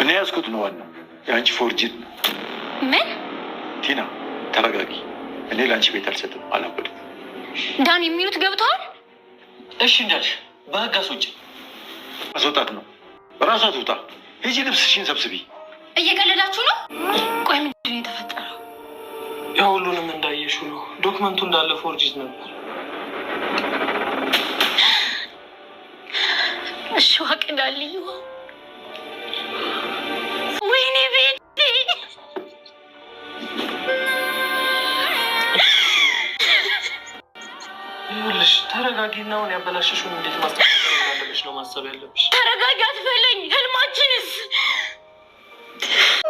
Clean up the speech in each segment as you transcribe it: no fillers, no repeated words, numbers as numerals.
እኔ ያዝኩት ነው ዋናው። የአንቺ ፎርጅን ምን? ቲና ተረጋጊ። እኔ ለአንቺ ቤት አልሰጥም። አላበድም። ዳን የሚሉት ገብተዋል። እሺ እንዳልሽ በህግ አስወጪ። ማስወጣት ነው። ራሷ ትውጣ። ሂጂ ልብስሽን ሰብስቢ። እየቀለዳችሁ ነው? ቆይ ምንድን ነው የተፈጠረው? ያው ሁሉንም እንዳየሹ ነው። ዶክመንቱ እንዳለ ፎርጅት ነበር። እሺ ዋቅዳልዩ ወይኔ ቤቴ ይኸውልሽ ተረጋጊና አሁን ያበላሸሽውን እንዴት ማስተካከል እንዳለብሽ ነው ማሰብ ያለብሽ። ተረጋጊ አትበለኝ። ህልማችንስ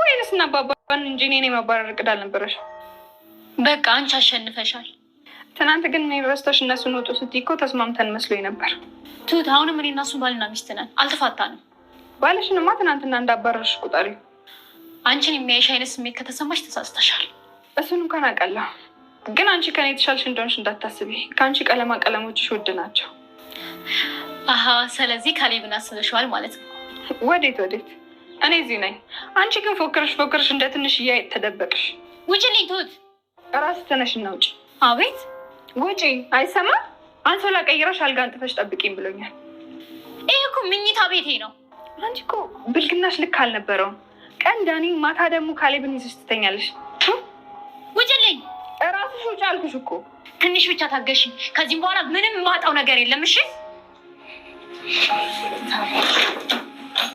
ወይንስ እና ባባን እንጂ እኔ ማባረር እቅድ አልነበረሽ። በቃ አንቺ አሸንፈሻል። ትናንት ግን እኔ ረስተሽ እነሱን ውጡ ስትይ እኮ ተስማምተን መስሎኝ ነበር። ትሁት አሁንም እኔ እና እሱ ባልና ሚስት ነን፣ አልተፋታንም። ባልሽንማ ትናንትና እንዳባረርሽ ቁጠሪ። አንቺን የሚያይሽ አይነት ስሜት ከተሰማሽ ተሳስተሻል። እሱን እንኳን አውቃለሁ፣ ግን አንቺ ከኔ የተሻልሽ እንደሆንሽ እንዳታስቢ። ከአንቺ ቀለሞችሽ ውድ ናቸው። አሀ፣ ስለዚህ ካሌብን አስበሽዋል ማለት ነው። ወዴት? እኔ እዚህ ነኝ። አንቺ ግን ፎክርሽ እንደ ትንሽ እያየት ተደበቅሽ። ውጭልኝ ትሁት። እራስሽ ተነሽና ውጪ። አቤት። ውጪ። አይሰማም? አንሶላ ቀይረሽ አልጋ አንጥፈሽ ጠብቂኝ ብሎኛል። ይሄ እኮ ምኝታ ቤቴ ነው። አንቺ እኮ ብልግናሽ ልክ አልነበረውም። ቀን ዳኒ፣ ማታ ደግሞ ካሌብን ይዘሽ ትተኛለሽ። ውጭልኝ። እራስሽ ውጪ አልኩሽ እኮ። ትንሽ ብቻ ታገሽ። ከዚህም በኋላ ምንም የማጣው ነገር የለም። እሺ።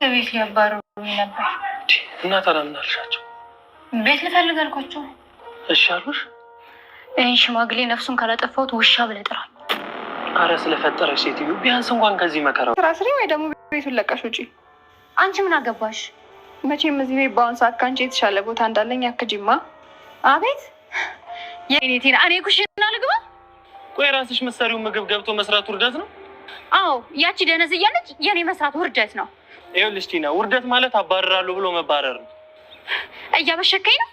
ቤት ሊያባርሩኝ ነበር እና ታዲያ ምን አልሻቸው? ቤት ልፈልግ አልኳቸው። እሺ አሉሽ? ይህን ሽማግሌ ነፍሱን ካላጠፋሁት ውሻ ብለህ ጥራኝ። አረ ስለፈጠረሽ ሴትዮ ቢያንስ እንኳን ከዚህ መከራው ስራ ስሪ፣ ወይ ደግሞ ቤቱን ለቀሽ ውጪ። አንቺ ምን አገባሽ? መቼም እዚህ ቤት በአሁን ሰዓት ከአንቺ የተሻለ ቦታ እንዳለኝ ያክጂማ። አቤት የኔ ቲና፣ እኔ ኩሽና ልግባ? ቆይ ራስሽ መሰሪው ምግብ ገብቶ መስራት ውርደት ነው? አዎ ያቺ ደነዝ እያለች የኔ መስራት ውርደት ነው። ይኸውልሽ ቲና፣ ውርደት ማለት አባረራለሁ ብሎ መባረር ነው። እያበሸከኝ ነው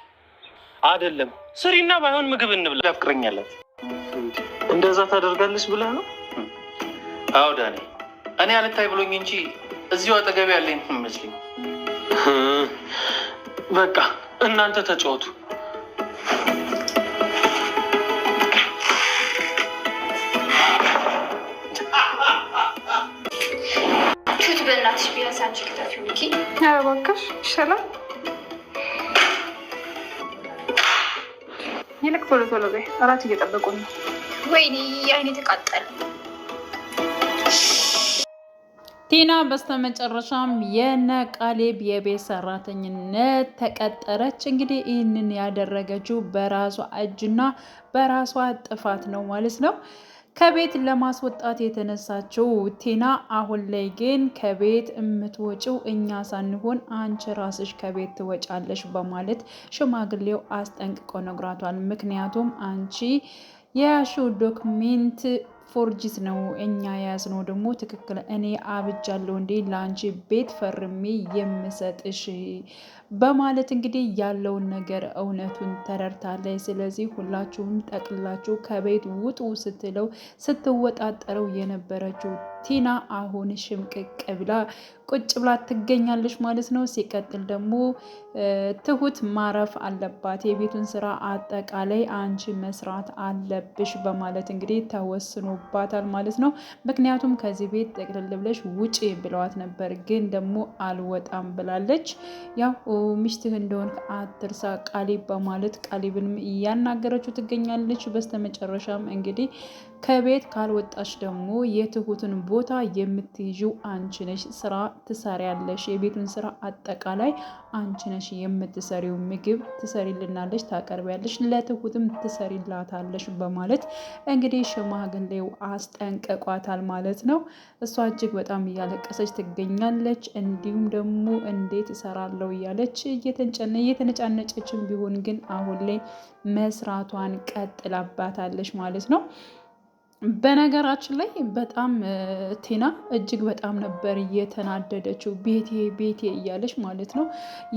አይደለም። ስሪና ባይሆን ምግብ እንብላ። ያፍቅረኛለት እንደዛ ታደርጋለች ብለህ ነው? አዎ ዳኒ፣ እኔ አልታይ ብሎኝ እንጂ እዚሁ አጠገብ ያለኝ መስለኝ። በቃ እናንተ ተጫወቱ። ቹት በእናትሽ ቢያንስ አንቺ ክታፊ ሚኪ። ኧረ እባክሽ ይሻላል። ይልቅ ቶሎ በይ፣ እራት እየጠበቁኝ ነው። ወይኔ አይኔ ተቃጠለ። ቲና በስተመጨረሻም የነ ቃሌብ የቤት ሰራተኝነት ተቀጠረች። እንግዲህ ይህንን ያደረገችው በራሷ እጅና በራሷ ጥፋት ነው ማለት ነው። ከቤት ለማስወጣት የተነሳችው ቲና አሁን ላይ ግን ከቤት የምትወጪው እኛ ሳንሆን አንቺ ራስሽ ከቤት ትወጫለሽ በማለት ሽማግሌው አስጠንቅቆ ነግሯታል። ምክንያቱም አንቺ የያዝሽው ዶክሜንት ፎርጂት ነው፣ እኛ የያዝነው ደግሞ ትክክል። እኔ አብጃለሁ እንዴ ለአንቺ ቤት ፈርሜ የምሰጥሽ በማለት እንግዲህ ያለውን ነገር እውነቱን ተረድታለች። ስለዚህ ሁላችሁም ጠቅላችሁ ከቤት ውጡ ስትለው ስትወጣጠረው የነበረችው ቲና አሁን ሽምቅቅ ብላ ቁጭ ብላ ትገኛለች ማለት ነው። ሲቀጥል ደግሞ ትሁት ማረፍ አለባት፣ የቤቱን ስራ አጠቃላይ አንቺ መስራት አለብሽ በማለት እንግዲህ ተወስኖባታል ማለት ነው። ምክንያቱም ከዚህ ቤት ጠቅልል ብለሽ ውጪ ብለዋት ነበር፣ ግን ደግሞ አልወጣም ብላለች። ያው ሚስትህ እንደሆን አትርሳ ቃሊብ በማለት ቃሊብንም እያናገረችው ትገኛለች። በስተመጨረሻም እንግዲህ ከቤት ካልወጣች ደግሞ የትሁትን ቦታ የምትይዥው አንቺ ነሽ፣ ስራ ትሰሪያለሽ፣ የቤቱን ስራ አጠቃላይ አንቺ ነሽ የምትሰሪው፣ ምግብ ትሰሪልናለሽ፣ ታቀርቢያለሽ፣ ለትሁትም ትሰሪላታለሽ በማለት እንግዲህ ሽማግሌው አስጠንቀቋታል ማለት ነው። እሷ እጅግ በጣም እያለቀሰች ትገኛለች። እንዲሁም ደግሞ እንዴት እሰራለሁ እያለች እየተነጫነጨችን ቢሆን ግን አሁን ላይ መስራቷን ቀጥላባታለች ማለት ነው። በነገራችን ላይ በጣም ቲና እጅግ በጣም ነበር እየተናደደችው። ቤቴ ቤቴ እያለች ማለት ነው።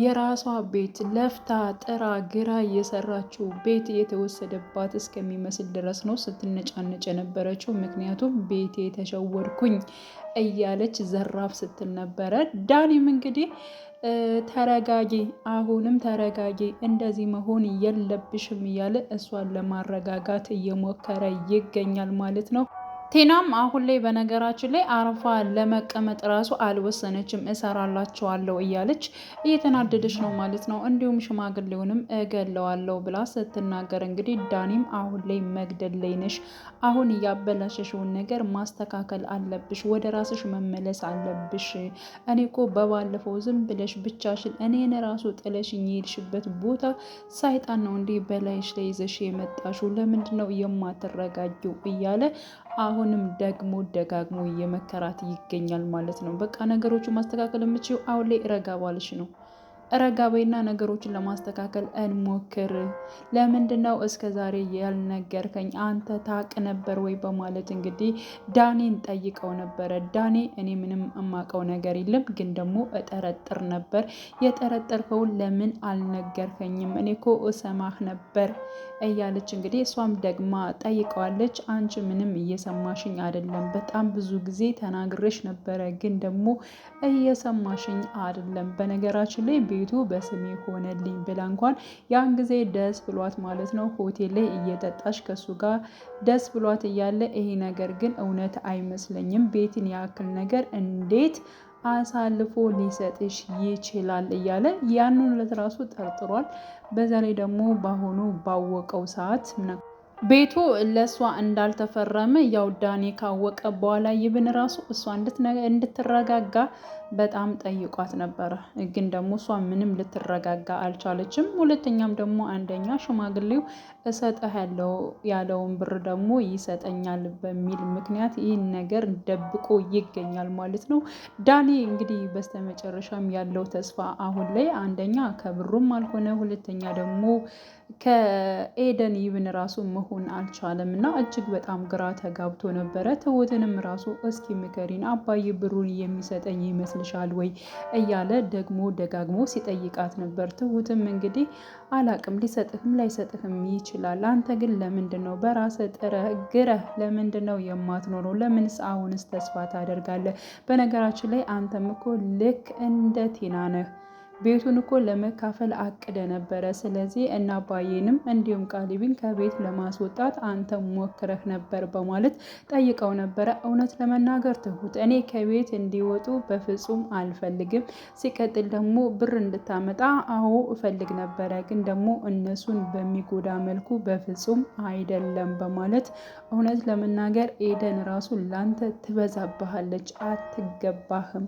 የራሷ ቤት ለፍታ ጥራ ግራ እየሰራችው ቤት የተወሰደባት እስከሚመስል ድረስ ነው ስትነጫነጭ የነበረችው። ምክንያቱም ቤቴ ተሸወድኩኝ እያለች ዘራፍ ስትል ነበረ። ዳኒም እንግዲህ ተረጋጊ፣ አሁንም ተረጋጊ፣ እንደዚህ መሆን የለብሽም እያለ እሷን ለማረጋጋት እየሞከረ ይገኛል ማለት ነው። ቲናም አሁን ላይ በነገራችን ላይ አርፋ ለመቀመጥ ራሱ አልወሰነችም። እሰራላቸዋለሁ እያለች እየተናደደች ነው ማለት ነው። እንዲሁም ሽማግሌውንም እገለዋለሁ ብላ ስትናገር እንግዲህ ዳኒም አሁን ላይ መግደል ላይ ነሽ፣ አሁን እያበላሸሽውን ነገር ማስተካከል አለብሽ፣ ወደ ራስሽ መመለስ አለብሽ። እኔ እኮ በባለፈው ዝም ብለሽ ብቻሽን እኔን ራሱ ጥለሽኝ የሄድሽበት ቦታ ሰይጣን ነው እንዲህ በላይሽ ላይ ይዘሽ የመጣሽው፣ ለምንድን ነው የማትረጋጊው እያለ አሁንም ደግሞ ደጋግሞ እየመከራት ይገኛል ማለት ነው። በቃ ነገሮቹ ማስተካከል የምችው አሁን ላይ ረጋ ባልሽ ነው። ረጋ በይና ነገሮችን ለማስተካከል እንሞክር። ለምንድን ነው እስከ ዛሬ ያልነገርከኝ? አንተ ታቅ ነበር ወይ? በማለት እንግዲህ ዳኒን ጠይቀው ነበረ። ዳኒ እኔ ምንም የማውቀው ነገር የለም፣ ግን ደግሞ እጠረጥር ነበር። የጠረጠርከውን ለምን አልነገርከኝም? እኔ እኮ እሰማህ ነበር እያለች እንግዲህ እሷም ደግማ ጠይቀዋለች። አንቺ ምንም እየሰማሽኝ አይደለም፣ በጣም ብዙ ጊዜ ተናግሬሽ ነበረ፣ ግን ደግሞ እየሰማሽኝ አይደለም። በነገራችን ላይ ቤቱ በስሜ ሆነልኝ ብላ እንኳን ያን ጊዜ ደስ ብሏት ማለት ነው ሆቴል ላይ እየጠጣች ከሱ ጋር ደስ ብሏት እያለ ይሄ ነገር ግን እውነት አይመስለኝም። ቤትን ያክል ነገር እንዴት አሳልፎ ሊሰጥሽ ይችላል እያለ ያንን ዕለት ራሱ ጠርጥሯል። በዛ ላይ ደግሞ በአሁኑ ባወቀው ሰዓት ቤቱ ለእሷ እንዳልተፈረመ ያው ዳኒ ካወቀ በኋላ ይብን ራሱ እሷ እንድትረጋጋ በጣም ጠይቋት ነበረ። ግን ደግሞ እሷ ምንም ልትረጋጋ አልቻለችም። ሁለተኛም ደግሞ አንደኛ ሽማግሌው እሰጥህ ያለውን ብር ደግሞ ይሰጠኛል በሚል ምክንያት ይህን ነገር ደብቆ ይገኛል ማለት ነው። ዳኒ እንግዲህ በስተመጨረሻም ያለው ተስፋ አሁን ላይ አንደኛ ከብሩም አልሆነ፣ ሁለተኛ ደግሞ ከኤደን ይብን ራሱ መሆን አልቻለም እና እጅግ በጣም ግራ ተጋብቶ ነበረ። ትሁትንም ራሱ እስኪ ምከሪን፣ አባዬ ብሩን የሚሰጠኝ ይመስልሻል ወይ እያለ ደግሞ ደጋግሞ ሲጠይቃት ነበር። ትሁትም እንግዲህ አላቅም፣ ሊሰጥህም ላይሰጥህም ይችላል። አንተ ግን ለምንድን ነው በራስህ ጥረህ ግረህ ለምንድን ነው የማትኖረው? ለምንስ አሁንስ ተስፋ ታደርጋለህ? በነገራችን ላይ አንተም እኮ ልክ እንደ ቲና ነህ። ቤቱን እኮ ለመካፈል አቅደ ነበረ። ስለዚህ እና አባዬንም እንዲሁም ቃሊብን ከቤት ለማስወጣት አንተ ሞክረህ ነበር በማለት ጠይቀው ነበረ። እውነት ለመናገር ትሁት እኔ ከቤት እንዲወጡ በፍጹም አልፈልግም። ሲቀጥል ደግሞ ብር እንድታመጣ አዎ እፈልግ ነበረ፣ ግን ደግሞ እነሱን በሚጎዳ መልኩ በፍጹም አይደለም በማለት እውነት ለመናገር ኤደን ራሱ ላንተ ትበዛብሃለች፣ አትገባህም።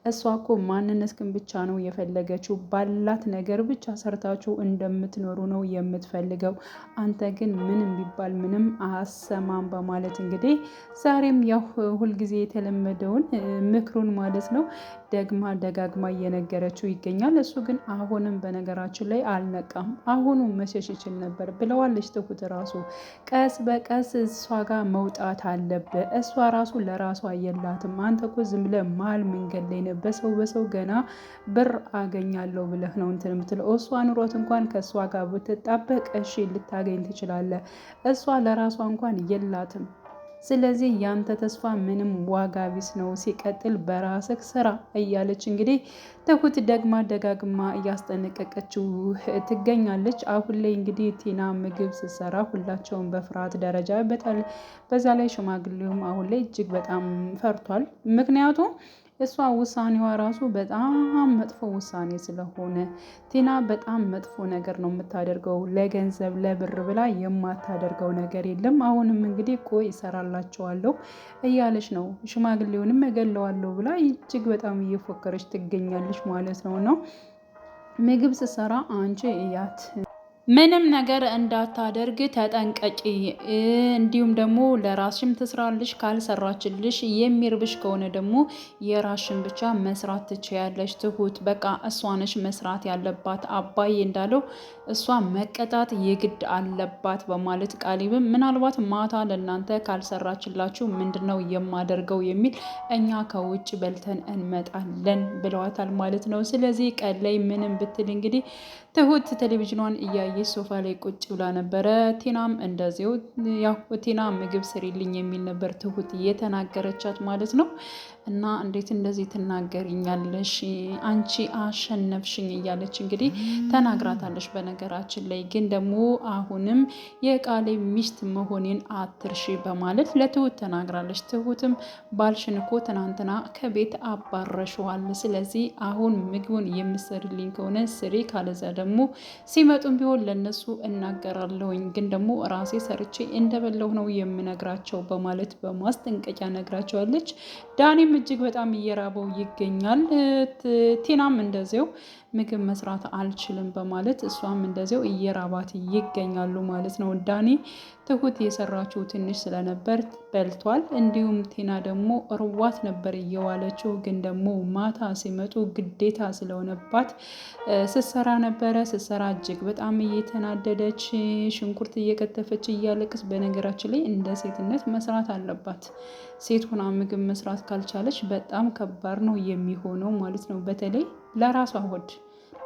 እሷ እኮ ማንነትህን ብቻ ነው የፈለገች፣ ባላት ነገር ብቻ ሰርታችሁ እንደምትኖሩ ነው የምትፈልገው። አንተ ግን ምንም ቢባል ምንም አሰማም በማለት እንግዲህ ዛሬም ያው ሁልጊዜ የተለመደውን ምክሩን ማለት ነው ደጋግማ እየነገረችው ይገኛል። እሱ ግን አሁንም በነገራችን ላይ አልነቃም። አሁኑ መሸሽ ይችል ነበር ብለዋለች ትሁት ራሱ። ቀስ በቀስ እሷ ጋር መውጣት አለብህ። እሷ ራሱ ለራሷ የላትም። አንተ እኮ ዝም ብለህ መሀል መንገድ ላይ ነህ። በሰው ገና ብር አገኛለሁ ብለህ ነው እንትን የምትለው። እሷ ኑሮት እንኳን ከእሷ ጋር ብትጣበቅ እሺ ልታገኝ ትችላለህ። እሷ ለራሷ እንኳን የላትም። ስለዚህ ያንተ ተስፋ ምንም ዋጋ ቢስ ነው። ሲቀጥል በራስህ ስራ እያለች እንግዲህ ትሁት ደጋግማ እያስጠነቀቀችው ትገኛለች። አሁን ላይ እንግዲህ ቲና ምግብ ስትሰራ ሁላቸውም በፍርሃት ደረጃ በዛ ላይ ሽማግሌውም አሁን ላይ እጅግ በጣም ፈርቷል። ምክንያቱም እሷ ውሳኔዋ ራሱ በጣም መጥፎ ውሳኔ ስለሆነ ቲና በጣም መጥፎ ነገር ነው የምታደርገው። ለገንዘብ ለብር ብላ የማታደርገው ነገር የለም። አሁንም እንግዲህ ቆይ እሰራላቸዋለሁ እያለች ነው። ሽማግሌውንም እገለዋለሁ ብላ እጅግ በጣም እየፎከረች ትገኛለች ማለት ነው። ምግብ ስትሰራ አንቺ እያት ምንም ነገር እንዳታደርግ ተጠንቀቂ። እንዲሁም ደግሞ ለራስሽም ትስራልሽ፣ ካልሰራችልሽ የሚርብሽ ከሆነ ደግሞ የራስሽን ብቻ መስራት ትችያለሽ። ትሁት በቃ እሷ ነሽ መስራት ያለባት፣ አባዬ እንዳለው እሷ መቀጣት የግድ አለባት በማለት ቃሊብም ምናልባት ማታ ለእናንተ ካልሰራችላችሁ ምንድነው የማደርገው የሚል እኛ ከውጭ በልተን እንመጣለን ብለዋታል ማለት ነው። ስለዚህ ቀን ላይ ምንም ብትል እንግዲህ ትሁት ቴሌቪዥኗን እያየች ሶፋ ላይ ቁጭ ብላ ነበረ። ቲናም እንደዚው ያው ቲና ምግብ ስሪልኝ የሚል ነበር ትሁት እየተናገረቻት ማለት ነው። እና እንዴት እንደዚህ ትናገሪኛለሽ? አንቺ አሸነፍሽኝ እያለች እንግዲህ ተናግራታለች። በነገራችን ላይ ግን ደግሞ አሁንም የቃሌብ ሚስት መሆኔን አትርሺ በማለት ለትሁት ተናግራለች። ትሁትም ባልሽን እኮ ትናንትና ከቤት አባረሸዋል። ስለዚህ አሁን ምግቡን የምትሰሪልኝ ከሆነ ስሪ፣ ካለዛ ደግሞ ሲመጡም ቢሆን ለነሱ እናገራለሁኝ። ግን ደግሞ ራሴ ሰርቼ እንደበላሁ ነው የምነግራቸው በማለት በማስጠንቀቂያ ነግራቸዋለች። ዳኒም እጅግ በጣም እየራበው ይገኛል። ቲናም እንደዚያው ምግብ መስራት አልችልም በማለት እሷም እንደዚያው እየራባት ይገኛሉ ማለት ነው። ዳኒ ትሁት የሰራችው ትንሽ ስለነበር በልቷል። እንዲሁም ቲና ደግሞ ርዋት ነበር እየዋለችው፣ ግን ደግሞ ማታ ሲመጡ ግዴታ ስለሆነባት ስትሰራ ነበረ። ስትሰራ እጅግ በጣም እየተናደደች ሽንኩርት እየከተፈች እያለቅስ። በነገራችን ላይ እንደ ሴትነት መስራት አለባት። ሴት ሆና ምግብ መስራት ካልቻለች በጣም ከባድ ነው የሚሆነው ማለት ነው። በተለይ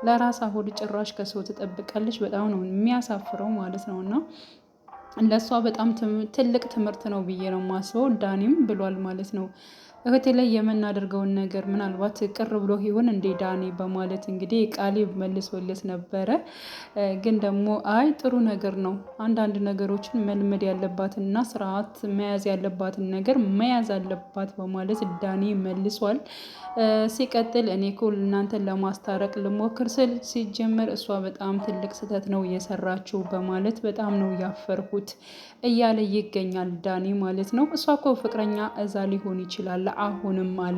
ለራሷ ሆድ ጭራሽ ከሰው ትጠብቃለች። በጣም ነው የሚያሳፍረው ማለት ነው። እና ለእሷ በጣም ትልቅ ትምህርት ነው ብዬ ነው ማስበው። ዳኒም ብሏል ማለት ነው። እህቴ ላይ የምናደርገውን ነገር ምናልባት ቅር ብሎ ይሆን እንዴ ዳኒ በማለት እንግዲህ ቃሌብ መልሶለት ነበረ። ግን ደግሞ አይ ጥሩ ነገር ነው፣ አንዳንድ ነገሮችን መልመድ ያለባትና ስርዓት መያዝ ያለባትን ነገር መያዝ አለባት በማለት ዳኒ መልሷል። ሲቀጥል እኔ እኮ እናንተን ለማስታረቅ ልሞክር ስል ሲጀመር እሷ በጣም ትልቅ ስህተት ነው የሰራችው በማለት በጣም ነው ያፈርኩት እያለ ይገኛል ዳኒ ማለት ነው። እሷ እኮ ፍቅረኛ እዛ ሊሆን ይችላል አሁንም አለ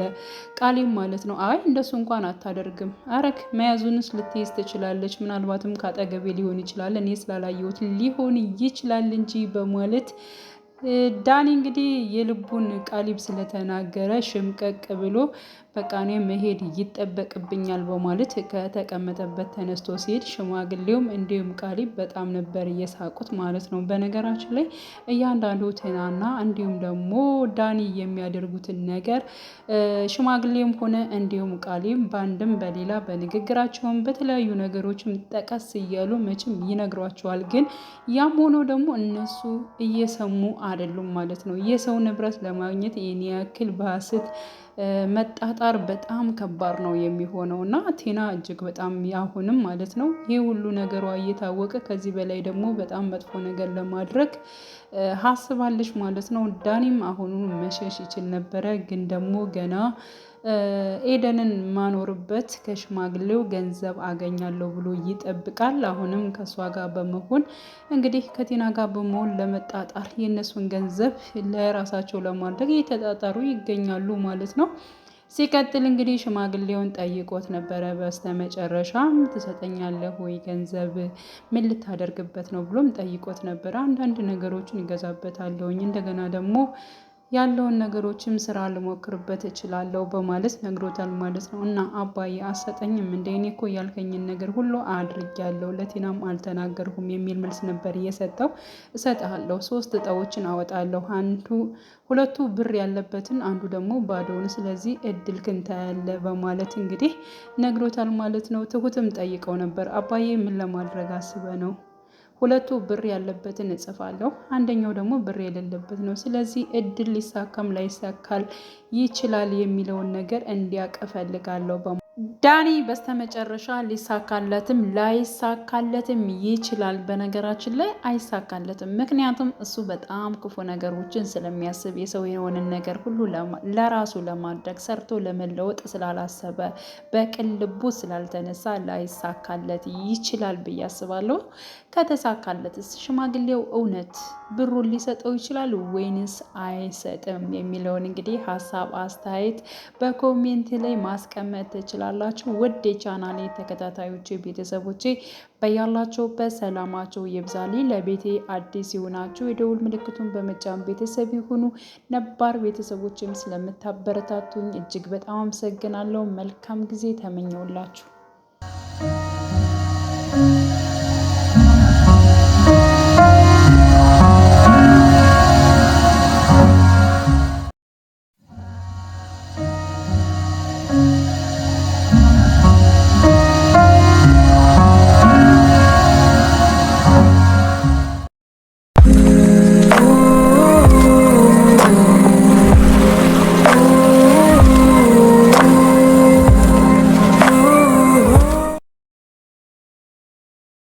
ቃሌብ ማለት ነው። አይ እንደሱ እንኳን አታደርግም፣ አረክ መያዙንስ ልትይዝ ትችላለች፣ ምናልባትም ካጠገቤ ሊሆን ይችላል እኔ ስላላየሁት ሊሆን ይችላል እንጂ በማለት ዳኒ እንግዲህ የልቡን ቃሌብ ስለተናገረ ሽምቀቅ ብሎ በቃ እኔ መሄድ ይጠበቅብኛል በማለት ከተቀመጠበት ተነስቶ ሲሄድ ሽማግሌውም እንዲሁም ቃሌብ በጣም ነበር እየሳቁት ማለት ነው። በነገራችን ላይ እያንዳንዱ ቲናና እንዲሁም ደግሞ ዳኒ የሚያደርጉትን ነገር ሽማግሌውም ሆነ እንዲሁም ቃሌብ በአንድም በሌላ በንግግራቸውም በተለያዩ ነገሮችም ጠቀስ እያሉ መቼም ይነግሯቸዋል። ግን ያም ሆኖ ደግሞ እነሱ እየሰሙ አይደሉም ማለት ነው። የሰው ንብረት ለማግኘት ይህን ያክል በሐሰት መጣጣር በጣም ከባድ ነው የሚሆነው እና ቲና እጅግ በጣም ያሁንም ማለት ነው ይህ ሁሉ ነገሯ እየታወቀ ከዚህ በላይ ደግሞ በጣም መጥፎ ነገር ለማድረግ ሀስባለች ማለት ነው። ዳኒም አሁኑን መሸሽ ይችል ነበረ፣ ግን ደግሞ ገና ኤደንን ማኖርበት ከሽማግሌው ገንዘብ አገኛለሁ ብሎ ይጠብቃል። አሁንም ከእሷ ጋር በመሆን እንግዲህ ከቲና ጋር በመሆን ለመጣጣር የእነሱን ገንዘብ ለራሳቸው ለማድረግ እየተጣጣሩ ይገኛሉ ማለት ነው። ሲቀጥል እንግዲህ ሽማግሌውን ጠይቆት ነበረ። በስተመጨረሻም ትሰጠኛለህ ወይ ገንዘብ ምን ልታደርግበት ነው ብሎም ጠይቆት ነበረ። አንዳንድ ነገሮችን ይገዛበታለሁኝ እንደገና ደግሞ ያለውን ነገሮችም ስራ ልሞክርበት እችላለሁ በማለት ነግሮታል ማለት ነው። እና አባዬ አሰጠኝም እንደ እኔ እኮ ያልከኝን ነገር ሁሉ አድርጌያለሁ፣ ለቲናም አልተናገርኩም የሚል መልስ ነበር እየሰጠው። እሰጥሃለሁ፣ 3 እጣዎችን አወጣለሁ፣ ሁለቱ ብር ያለበትን አንዱ ደግሞ ባዶውን፣ ስለዚህ እድልክን ታያለህ በማለት እንግዲህ ነግሮታል ማለት ነው። ትሁትም ጠይቀው ነበር አባዬ ምን ለማድረግ አስበ ነው? ሁለቱ ብር ያለበትን እጽፋለሁ፣ አንደኛው ደግሞ ብር የሌለበት ነው። ስለዚህ እድል ሊሳካም ላይሳካል ይችላል የሚለውን ነገር እንዲያውቅ እፈልጋለሁ። ዳኒ በስተመጨረሻ ሊሳካለትም ላይሳካለትም ይችላል። በነገራችን ላይ አይሳካለትም፣ ምክንያቱም እሱ በጣም ክፉ ነገሮችን ስለሚያስብ የሰው የሆነን ነገር ሁሉ ለራሱ ለማድረግ ሰርቶ ለመለወጥ ስላላሰበ በቅን ልቡ ስላልተነሳ ላይሳካለት ይችላል ብዬ አስባለሁ። ከተሳካለትስ ሽማግሌው እውነት ብሩን ሊሰጠው ይችላል ወይንስ አይሰጥም የሚለውን እንግዲህ ሀሳብ አስተያየት በኮሜንት ላይ ማስቀመጥ ትችላላችሁ። ውድ የቻናሌ ተከታታዮች ቤተሰቦቼ በያላችሁበት ሰላማችሁ ይብዛልኝ። ለቤቴ አዲስ የሆናችሁ የደውል ምልክቱን በመጫን ቤተሰብ የሆኑ ነባር ቤተሰቦችም ስለምታበረታቱኝ እጅግ በጣም አመሰግናለሁ። መልካም ጊዜ ተመኘውላችሁ።